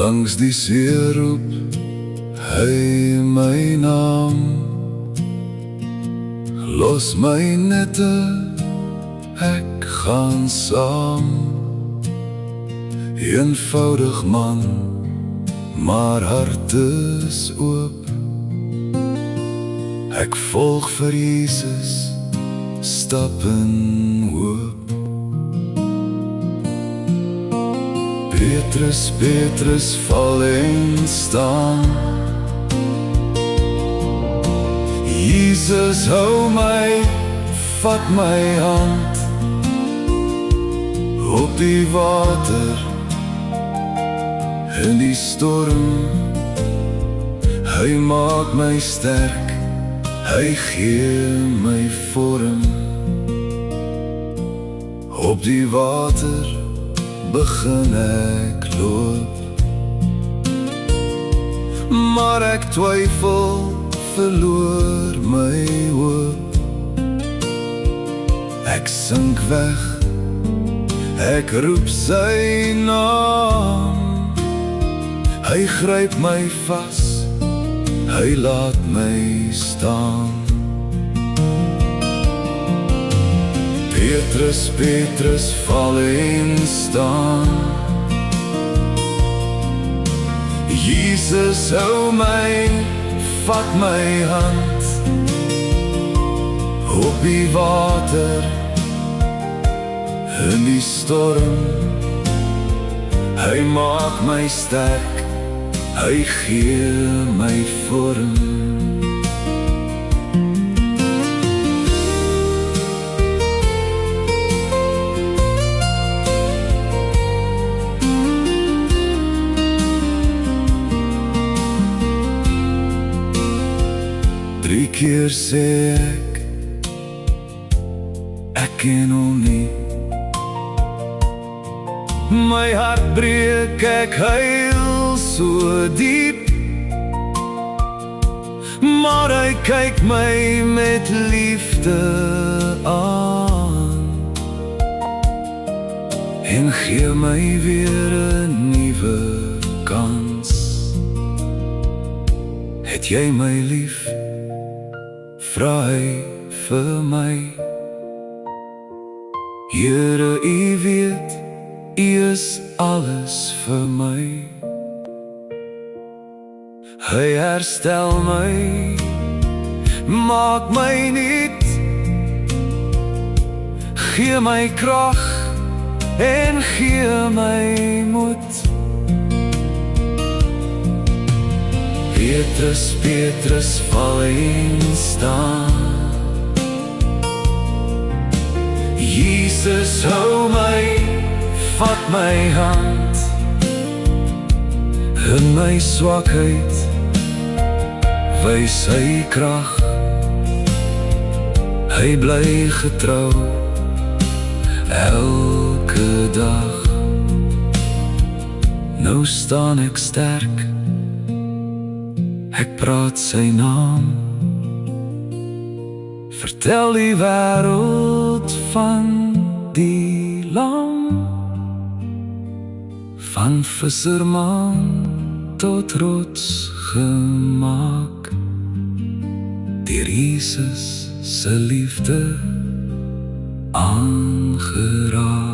Langs die see roep hy my naam. Los my nette, ek gaan saam. Eenvoudig man, maar hart is oop. Ek volg vir Jesus, stap in hoop. Petrus, Petrus, val en staan. Jesus hou my, vat my hand. Op die water, in die storm. Hy maak my sterk, hy gee my vorm. Op die water begin ek loop, maar ek twyfel, verloor my hoop. Ek sink weg, ek roep sy naam. Hy gryp my vas, hy laat my staan. Petrus, Petrus, val en staan. Jesus hou my, vat my hand. Op die water, in die storm. Hy maak my sterk, hy gee my vorm. Drie keer sê ek ken hom nie. My hart breek, ek huil so diep. Maar hy kyk my met liefde aan en gee my weer 'n nuwe kans. Het jy my lief? Vra hy vir my. Here, U weet, U is alles vir my. Hy herstel my, maak my nuut, gee my krag en gee my moed. Petrus, Petrus, val en staan. Jesus hou my, vat my hand. In my swakheid wys hy krag. Hy bly getrou elke dag. Nou staan ek sterk, ek praat sy naam. Vertel die wêreld van die lam, van visserman tot rots gemaak, deur Jesus se liefde aangeraak.